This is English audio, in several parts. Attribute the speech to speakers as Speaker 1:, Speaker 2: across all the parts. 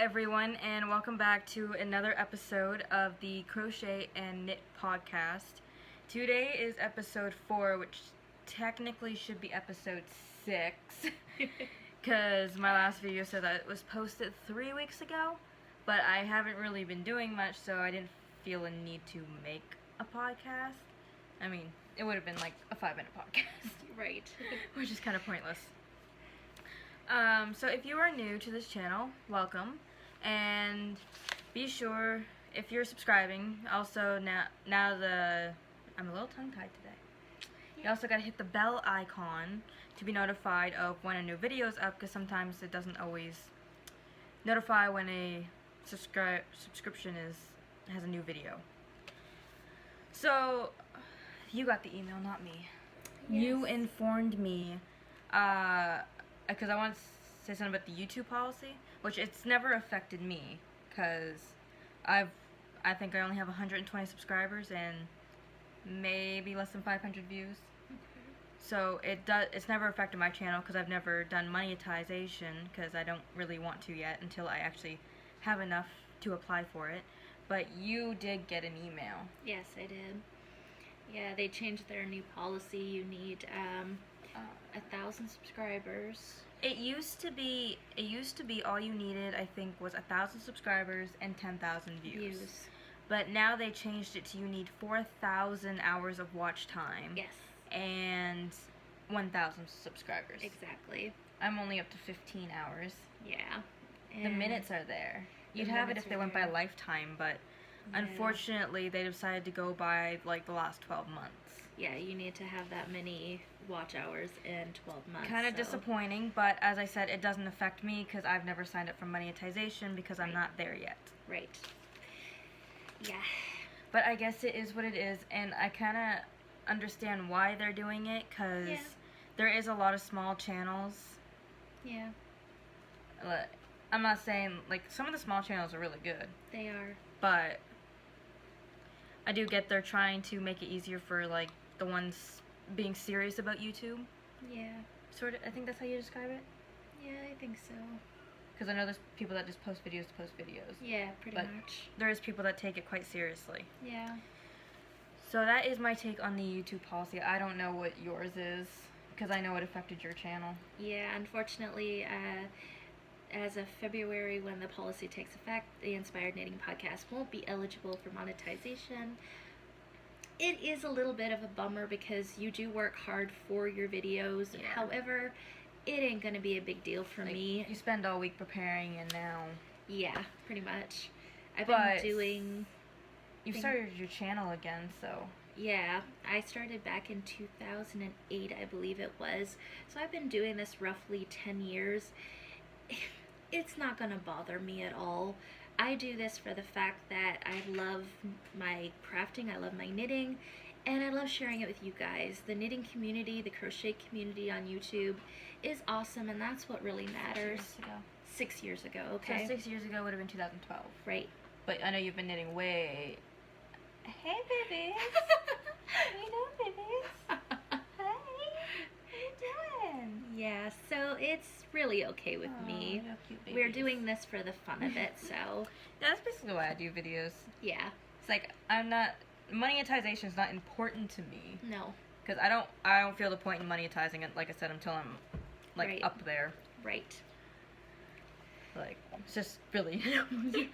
Speaker 1: everyone, and welcome back to another episode of the Crochet and Knit podcast. Today is episode 4, which technically should be episode 6, because my last video said that it was posted 3 weeks ago, but I haven't really been doing much, so I didn't feel a need to make a podcast. I mean, it would have been like a 5-minute podcast.
Speaker 2: Right.
Speaker 1: Which is kind of pointless. So if you are new to this channel, welcome, and be sure, if you're subscribing, also I'm a little tongue-tied today. Yeah. You also gotta hit the bell icon to be notified of when a new video is up, because sometimes it doesn't always notify when a subscription has a new video. So, you got the email, not me. Yes. You informed me, because I want to say something about the YouTube policy, which it's never affected me, because I think I only have 120 subscribers and maybe less than 500 views. Okay. So it's never affected my channel, because I've never done monetization, because I don't really want to yet until I actually have enough to apply for it. But you did get an email.
Speaker 2: Yes, I did. Yeah, they changed their new policy. You need 1,000 subscribers.
Speaker 1: It used to be all you needed, I think, was 1,000 subscribers and 10,000 views. But now they changed it to you need 4,000 hours of watch time.
Speaker 2: Yes. And
Speaker 1: 1,000 subscribers.
Speaker 2: Exactly.
Speaker 1: I'm only up to 15 hours.
Speaker 2: Yeah.
Speaker 1: And the minutes are there. You'd have it if they went by lifetime, but yeah, unfortunately they decided to go by like the last 12 months.
Speaker 2: Yeah, you need to have that many watch hours in 12 months.
Speaker 1: Kind of disappointing, but as I said, it doesn't affect me because I've never signed up for monetization because I'm not there yet.
Speaker 2: Right. Yeah.
Speaker 1: But I guess it is what it is, and I kind of understand why they're doing it, because there is a lot of small channels.
Speaker 2: Yeah.
Speaker 1: I'm not saying, like, some of the small channels are really good.
Speaker 2: They are.
Speaker 1: But I do get they're trying to make it easier for, like, the ones being serious about YouTube.
Speaker 2: Yeah.
Speaker 1: Sort of, I think that's how you describe it?
Speaker 2: Yeah, I think so.
Speaker 1: Because I know there's people that just post videos to post videos.
Speaker 2: Yeah, pretty much.
Speaker 1: There's people that take it quite seriously.
Speaker 2: Yeah.
Speaker 1: So that is my take on the YouTube policy. I don't know what yours is, because I know it affected your channel.
Speaker 2: Yeah, unfortunately, as of February, when the policy takes effect, the Inspired Knitting Podcast won't be eligible for monetization. It is a little bit of a bummer because you do work hard for your videos. Yeah. However, it ain't gonna be a big deal for me.
Speaker 1: You spend all week preparing, and now...
Speaker 2: Yeah, pretty much. I've been doing...
Speaker 1: You started your channel again, so...
Speaker 2: Yeah, I started back in 2008, I believe it was. So I've been doing this roughly 10 years. It's not gonna bother me at all. I do this for the fact that I love my crafting, I love my knitting, and I love sharing it with you guys. The knitting community, the crochet community on YouTube is awesome, and that's what really matters. 6 years ago, okay.
Speaker 1: So 6 years ago would have been 2012.
Speaker 2: Right.
Speaker 1: But I know you've been knitting way... Hey, babies! How you doing, babies?
Speaker 2: Yeah, so it's really okay with me. We're doing this for the fun of it, so...
Speaker 1: Yeah, that's basically why I do videos.
Speaker 2: Yeah.
Speaker 1: It's like, monetization is not important to me.
Speaker 2: No.
Speaker 1: Because I don't feel the point in monetizing it, like I said, until I'm, like, up there.
Speaker 2: Right.
Speaker 1: Like, it's just really...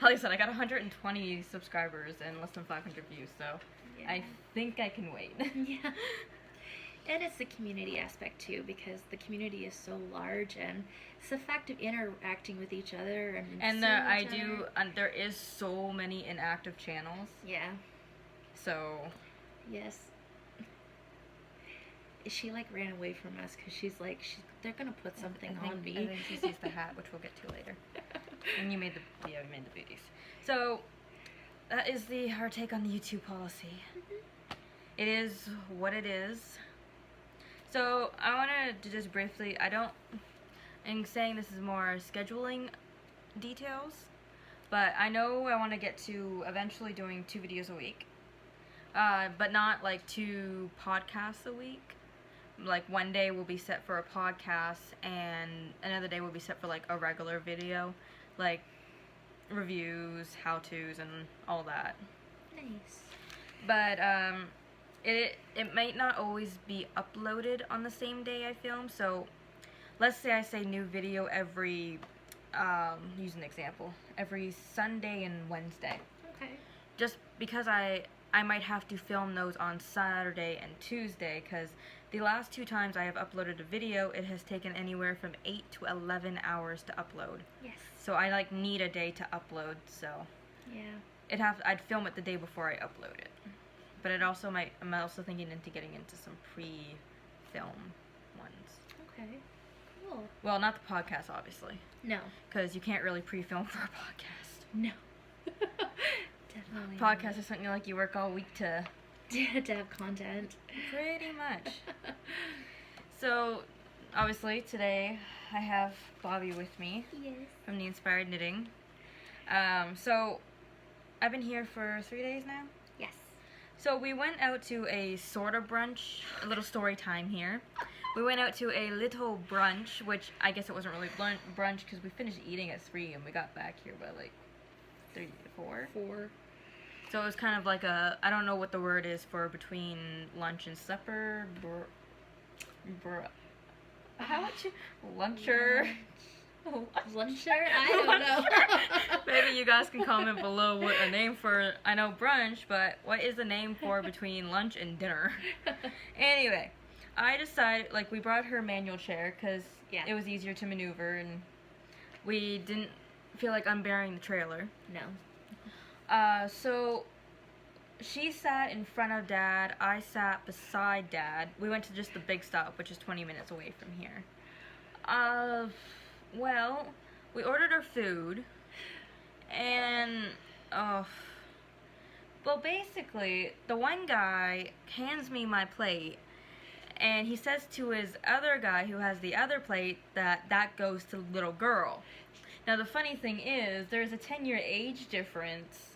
Speaker 1: Like I said, I got 120 subscribers and less than 500 views, so yeah. I think I can wait.
Speaker 2: Yeah. And it's the community aspect too, because the community is so large, and it's the fact of interacting with each other and
Speaker 1: there is so many inactive channels.
Speaker 2: Yeah.
Speaker 1: So.
Speaker 2: Yes. She like ran away from us because she's like they're gonna put something on me.
Speaker 1: I think she sees the hat, which we'll get to later. And we made the booties. So that is our take on the YouTube policy. It is what it is. So I wanted to just briefly, I'm saying this is more scheduling details, but I know I want to get to eventually doing 2 videos a week, but not like 2 podcasts a week. like one day will be set for a podcast and another day will be set for like a regular video. Like reviews, how-tos, and all that.
Speaker 2: Nice.
Speaker 1: But it might not always be uploaded on the same day I film. So let's say I say new video every, use an example, every Sunday and Wednesday.
Speaker 2: Okay.
Speaker 1: Just because I might have to film those on Saturday and Tuesday, because the last 2 times I have uploaded a video, it has taken anywhere from 8 to 11 hours to upload.
Speaker 2: Yes.
Speaker 1: So I like need a day to upload, so
Speaker 2: Yeah.
Speaker 1: I'd film it the day before I upload it. But I'm also thinking into getting into some pre-film ones.
Speaker 2: Okay. Cool.
Speaker 1: Well, not the podcast, obviously,
Speaker 2: No.
Speaker 1: because you can't really pre-film for a podcast.
Speaker 2: No. Definitely.
Speaker 1: Podcast is something like you work all week to
Speaker 2: have content.
Speaker 1: Pretty much. So, obviously, today I have Bobby with me
Speaker 2: Yes.
Speaker 1: from the Inspired Knitting. So, I've been here for 3 days now.
Speaker 2: Yes.
Speaker 1: So, we went out to a sort of brunch, a little story time here. We went out to a little brunch, which I guess it wasn't really brunch because we finished eating at 3 and we got back here by like 3, 4.
Speaker 2: 4.
Speaker 1: So it was kind of like a, I don't know what the word is for between lunch and supper. How would you? Luncher?
Speaker 2: Luncher? I don't know.
Speaker 1: Maybe you guys can comment below what a name for, I know brunch, but what is the name for between lunch and dinner? Anyway, I decided, like, we brought her manual chair because it was easier to maneuver and we didn't feel like unbearing the trailer.
Speaker 2: No.
Speaker 1: So she sat in front of Dad, I sat beside Dad. We went to just the big stop, which is 20 minutes away from here. Well, we ordered our food, and, well, basically, the one guy hands me my plate, and he says to his other guy who has the other plate that goes to the little girl. Now, the funny thing is, there's a 10-year age difference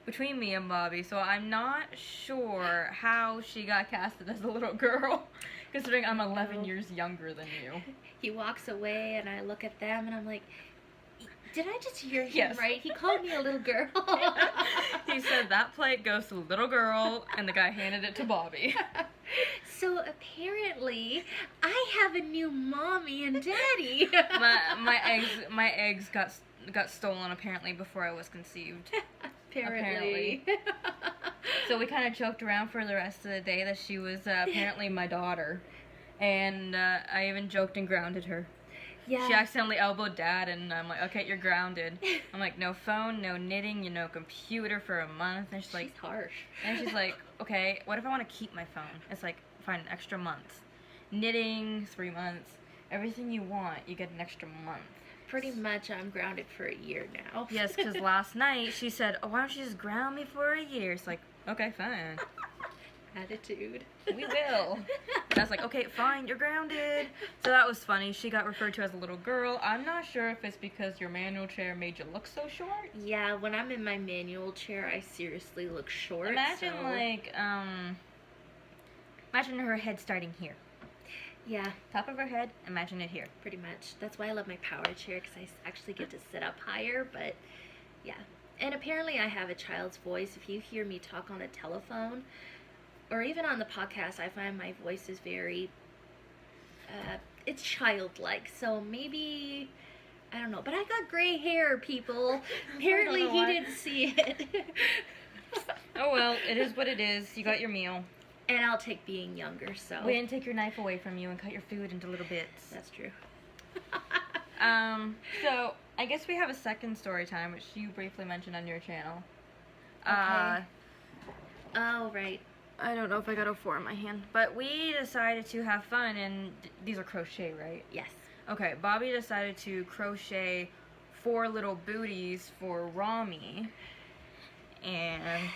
Speaker 1: between me and Bobby, so I'm not sure how she got casted as a little girl, considering I'm 11 years younger than you.
Speaker 2: He walks away, and I look at them, and I'm like, did I just hear him right? He called me a little girl.
Speaker 1: He said that plate goes to the little girl, and the guy handed it to Bobby.
Speaker 2: So apparently, I have a new mommy and daddy.
Speaker 1: my eggs got stolen apparently before I was conceived. Apparently. So we kind of joked around for the rest of the day that she was apparently my daughter, and I even joked and grounded her. Yeah. She accidentally elbowed Dad, and I'm like, okay, you're grounded. I'm like, no phone, no knitting, no computer for a month. And she's like,
Speaker 2: she's harsh.
Speaker 1: And she's like, okay, what if I want to keep my phone? It's like, fine, an extra month. Knitting, 3 months. Everything you want, you get an extra month.
Speaker 2: Pretty much, I'm grounded for a year now.
Speaker 1: Yes, because last night she said, oh, why don't you just ground me for a year? It's like, okay, fine.
Speaker 2: Attitude.
Speaker 1: We will. And I was like, okay, fine, you're grounded. So that was funny. She got referred to as a little girl. I'm not sure if it's because your manual chair made you look so short.
Speaker 2: Yeah, when I'm in my manual chair, I seriously look short.
Speaker 1: Imagine, imagine her head starting here.
Speaker 2: Yeah.
Speaker 1: Top of her head, imagine it here.
Speaker 2: Pretty much. That's why I love my power chair, because I actually get to sit up higher, but yeah. And apparently I have a child's voice. If you hear me talk on a telephone, or even on the podcast, I find my voice is very, it's childlike. So maybe, I don't know. But I got gray hair, people. Apparently he didn't see it.
Speaker 1: Oh well, it is what it is. You got your meal.
Speaker 2: And I'll take being younger, so.
Speaker 1: We didn't take your knife away from you and cut your food into little bits.
Speaker 2: That's true.
Speaker 1: So, I guess we have a second story time, which you briefly mentioned on your channel.
Speaker 2: Okay. Oh, right.
Speaker 1: I don't know if I got a 4 in my hand. But we decided to have fun, and these are crochet, right?
Speaker 2: Yes.
Speaker 1: Okay, Bobby decided to crochet 4 little booties for Rami. And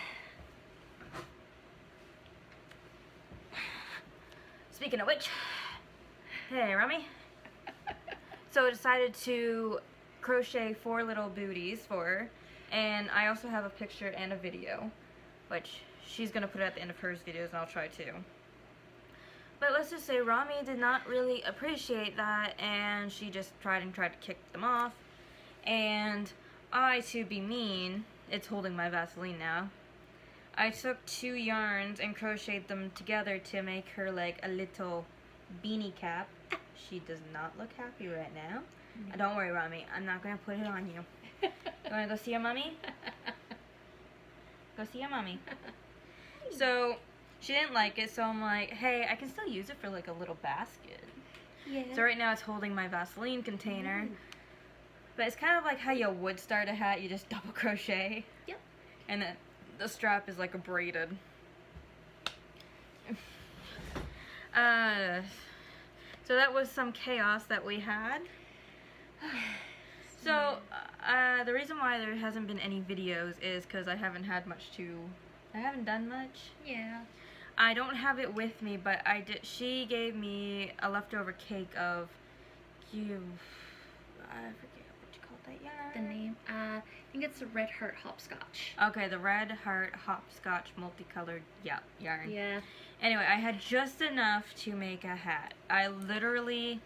Speaker 1: speaking of which, hey, Rami. So I decided to crochet 4 little booties for her, and I also have a picture and a video, which she's going to put at the end of hers videos, and I'll try to. But let's just say Rami did not really appreciate that, and she just tried to kick them off. And to be mean, it's holding my Vaseline now. I took 2 yarns and crocheted them together to make her like a little beanie cap. She does not look happy right now. Don't worry, Rami. I'm not going to put it on you. You want to go see your mommy? Go see your mommy. So, she didn't like it, so I'm like, hey, I can still use it for like a little basket.
Speaker 2: Yeah.
Speaker 1: So right now it's holding my Vaseline container.
Speaker 2: Ooh.
Speaker 1: But it's kind of like how you would start a hat. You just double crochet.
Speaker 2: Yep.
Speaker 1: And then the strap is like a braided. So that was some chaos that we had. So, the reason why there hasn't been any videos is because I haven't done much.
Speaker 2: Yeah.
Speaker 1: I don't have it with me, but she gave me a leftover cake of, I forget what you call that yarn.
Speaker 2: The name, I think it's the Red Heart Hopscotch.
Speaker 1: Okay, the Red Heart Hopscotch multicolored yarn.
Speaker 2: Yeah.
Speaker 1: Anyway, I had just enough to make a hat. I literally,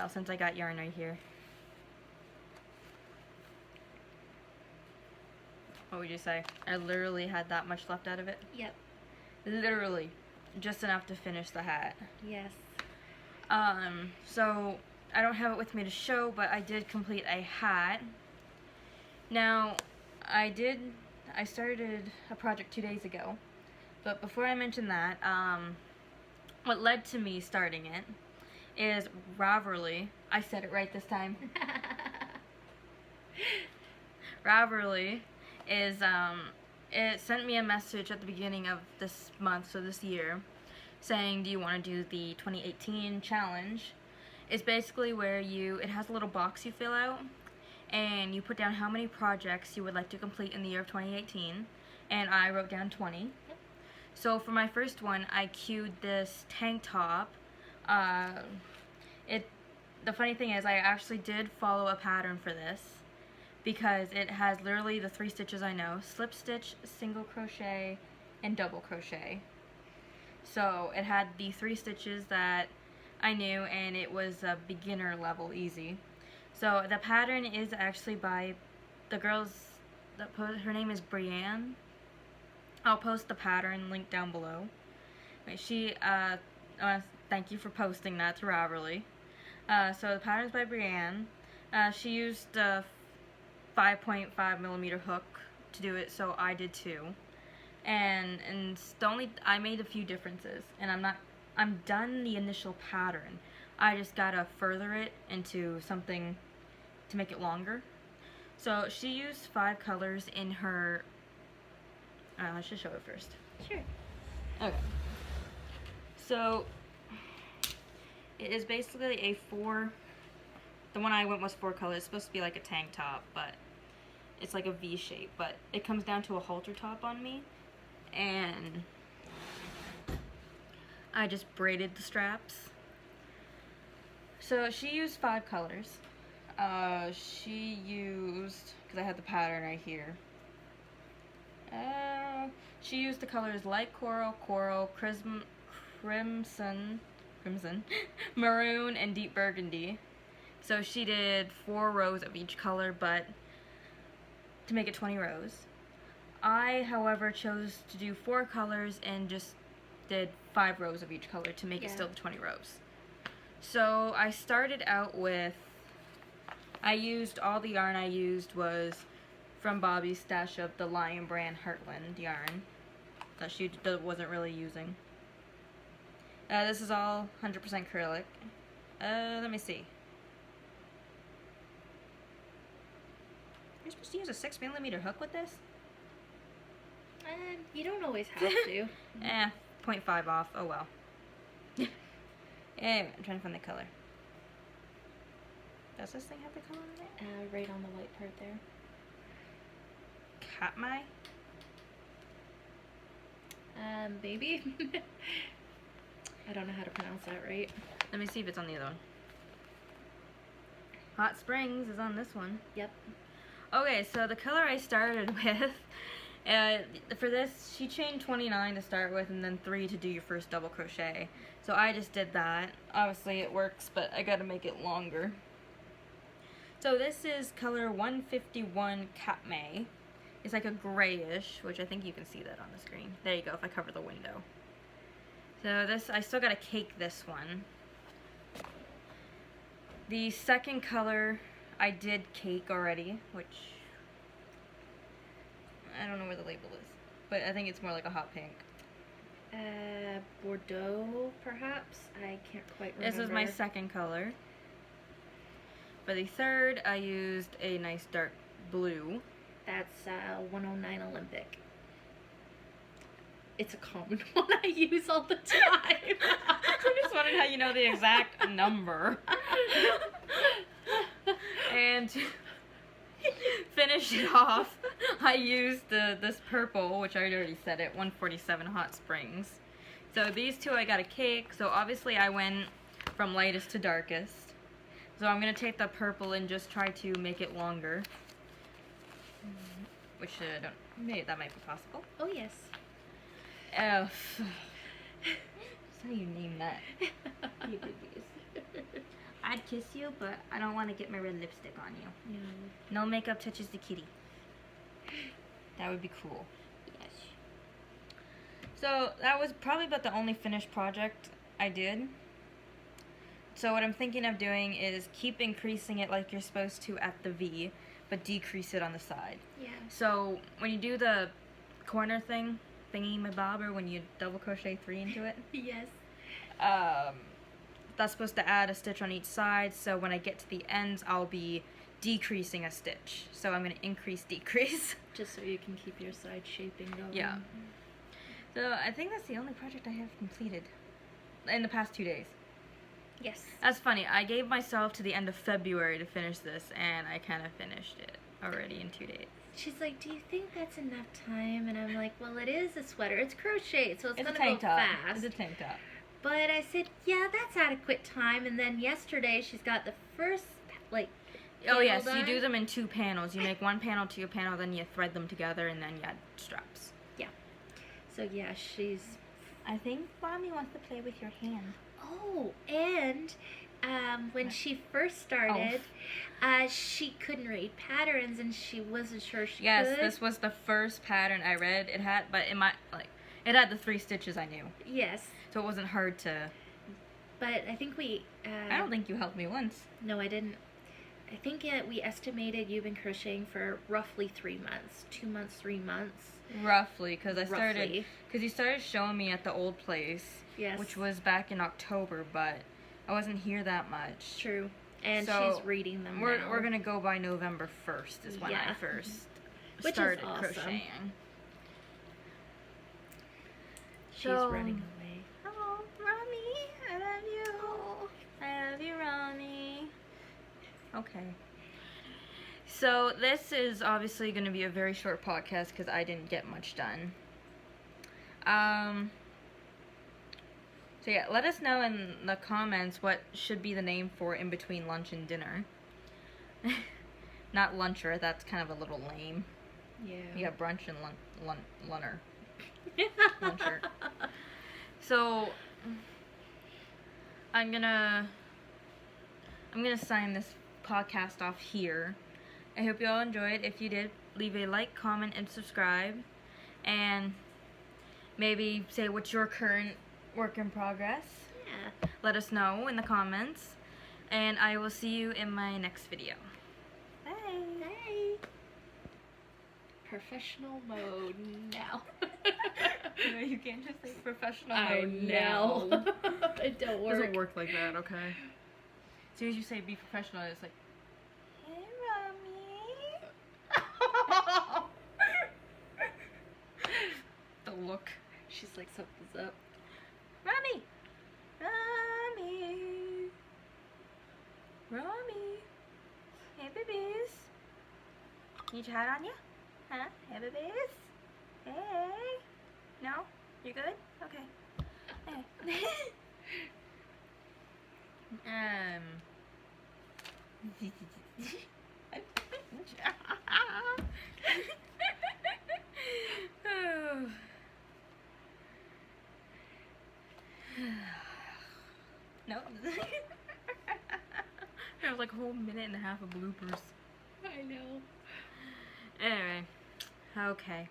Speaker 1: since I got yarn right here. What would you say? I literally had that much left out of it?
Speaker 2: Yep.
Speaker 1: Literally. Just enough to finish the hat.
Speaker 2: Yes.
Speaker 1: So, I don't have it with me to show, but I did complete a hat. Now, I started a project 2 days ago. But before I mention that, what led to me starting it is Ravelry. I said it right this time. Ravelry is, it sent me a message at the beginning of this month, so this year, saying, do you want to do the 2018 challenge? It's basically where it has a little box you fill out, and you put down how many projects you would like to complete in the year of 2018, and I wrote down 20. So for my first one, I queued this tank top. The funny thing is, I actually did follow a pattern for this, because it has literally the 3 stitches I know: slip stitch, single crochet, and double crochet. So it had the 3 stitches that I knew, and it was a beginner level easy. So the pattern is actually by the girls that her name is Brienne. I'll post the pattern link down below. Thank you for posting that to Ravelry. So the pattern's by Brienne. She used a 5.5mm hook to do it, so I did too. And I made a few differences, and I'm done the initial pattern. I just gotta further it into something to make it longer. So she used 5 colors in her. I should show it first.
Speaker 2: Sure.
Speaker 1: Okay. So it is basically the one I went was 4 colors. It's supposed to be like a tank top, but it's like a V shape, but it comes down to a halter top on me, and I just braided the straps. So she used 5 colors. She used, because I had the pattern right here, she used the colors light coral, crimson, maroon, and deep burgundy. So she did 4 rows of each color, but to make it 20 rows. I, however, chose to do 4 colors and just did 5 rows of each color to make it still 20 rows. So I started out with, all the yarn I used was from Bobby's stash of the Lion Brand Heartland yarn that she wasn't really using. This is all 100% acrylic. Let me see. You're supposed to use a 6mm hook with this?
Speaker 2: You don't always have to.
Speaker 1: 0.5 off. Oh well. Anyway, I'm trying to find the color. Does this thing have the color in it?
Speaker 2: Right on the white part there.
Speaker 1: Katmai?
Speaker 2: Maybe? I don't know how to pronounce that right.
Speaker 1: Let me see if it's on the other one. Hot Springs is on this one.
Speaker 2: Yep.
Speaker 1: Okay, so the color I started with, for this, she chained 29 to start with and then 3 to do your first double crochet. So I just did that. Obviously it works, but I gotta make it longer. So this is color 151 Katme. It's like a grayish, which I think you can see that on the screen. There you go, if I cover the window. So this, I still gotta cake this one. The second color I did cake already, which I don't know where the label is, but I think it's more like a hot pink.
Speaker 2: Bordeaux, perhaps? I can't quite remember.
Speaker 1: This is my second color. For the third, I used a nice dark blue.
Speaker 2: That's 109 Olympic. It's a common one I use all the time.
Speaker 1: I'm just wondering how you know the exact number. And to finish it off, I used this purple, which I already said it, 147 Hot Springs. So these two I got a cake, so obviously I went from lightest to darkest. So I'm going to take the purple and just try to make it longer. Which, maybe that might be possible.
Speaker 2: Oh, yes.
Speaker 1: That's how you name that.
Speaker 2: You babies.
Speaker 1: I'd kiss you, but I don't want to get my red lipstick on you.
Speaker 2: No.
Speaker 1: No makeup touches the kitty. That would be cool.
Speaker 2: Yes.
Speaker 1: So that was probably about the only finished project I did. So what I'm thinking of doing is keep increasing it like you're supposed to at the V, but decrease it on the side.
Speaker 2: Yeah.
Speaker 1: So when you do the corner thingy-my-bob, when you double crochet 3 into it,
Speaker 2: Yes.
Speaker 1: that's supposed to add a stitch on each side, so when I get to the ends, I'll be decreasing a stitch. So I'm going to increase, decrease.
Speaker 2: Just so you can keep your side shaping going.
Speaker 1: Yeah. So I think that's the only project I have completed in the past 2 days.
Speaker 2: Yes.
Speaker 1: That's funny. I gave myself to the end of February to finish this, and I kind of finished it already in 2 days.
Speaker 2: She's like, do you think that's enough time? And I'm like, well, it is a sweater. It's crochet, so it's
Speaker 1: a
Speaker 2: going to
Speaker 1: tank
Speaker 2: go
Speaker 1: top.
Speaker 2: fast.
Speaker 1: It's a tank top.
Speaker 2: But I said, yeah, that's adequate time. And then yesterday, she's got the first, like,
Speaker 1: Oh yes,
Speaker 2: done.
Speaker 1: you do them in 2 panels. You make 1 panel to a panel, then you thread them together, and then you add straps.
Speaker 2: Yeah. So yeah, she's.
Speaker 1: I think Mommy wants to play with your hand.
Speaker 2: Oh, and when she first started, she couldn't read patterns, and she wasn't sure she could.
Speaker 1: Yes, this was the first pattern I read. It had, but it had the 3 stitches I knew.
Speaker 2: Yes.
Speaker 1: So it wasn't hard to.
Speaker 2: But I think we.
Speaker 1: I don't think you helped me once.
Speaker 2: No, I didn't. I think we estimated you've been crocheting for roughly 3 months. 2 months, 3 months.
Speaker 1: Roughly, because you started showing me at the old place.
Speaker 2: Yes.
Speaker 1: Which was back in October, but I wasn't here that much.
Speaker 2: True. And
Speaker 1: so
Speaker 2: she's reading them
Speaker 1: we're,
Speaker 2: now.
Speaker 1: We're going to go by November 1st is when I first
Speaker 2: Which
Speaker 1: started
Speaker 2: is awesome.
Speaker 1: crocheting.
Speaker 2: She's running away.
Speaker 1: Oh, Rami, I love you. Oh. I love you, Rami. Okay. So this is obviously going to be a very short podcast because I didn't get much done. So yeah, let us know in the comments what should be the name for in between lunch and dinner. Not luncher, that's kind of a little lame.
Speaker 2: Yeah.
Speaker 1: You got brunch and lunner. Luncher. So I'm gonna sign this podcast off here. I hope you all enjoyed. If you did, leave a like, comment, and subscribe. And maybe say what's your current work in progress.
Speaker 2: Yeah.
Speaker 1: Let us know in the comments. And I will see you in my next video. Bye.
Speaker 2: Bye. Professional mode now.
Speaker 1: No, you can't just say professional
Speaker 2: I
Speaker 1: mode
Speaker 2: know.
Speaker 1: now.
Speaker 2: It don't work.
Speaker 1: It doesn't work like that, okay? As soon as you say be professional, it's like, hey, Mommy. The look.
Speaker 2: She's like, something's up.
Speaker 1: Rami! Rami! Rami! Hey, babies. Need your hat on you? Huh? Hey, babies? Hey! No? You good? Okay. Hey. No. There's like a whole minute and a half of bloopers.
Speaker 2: I know.
Speaker 1: Anyway, okay.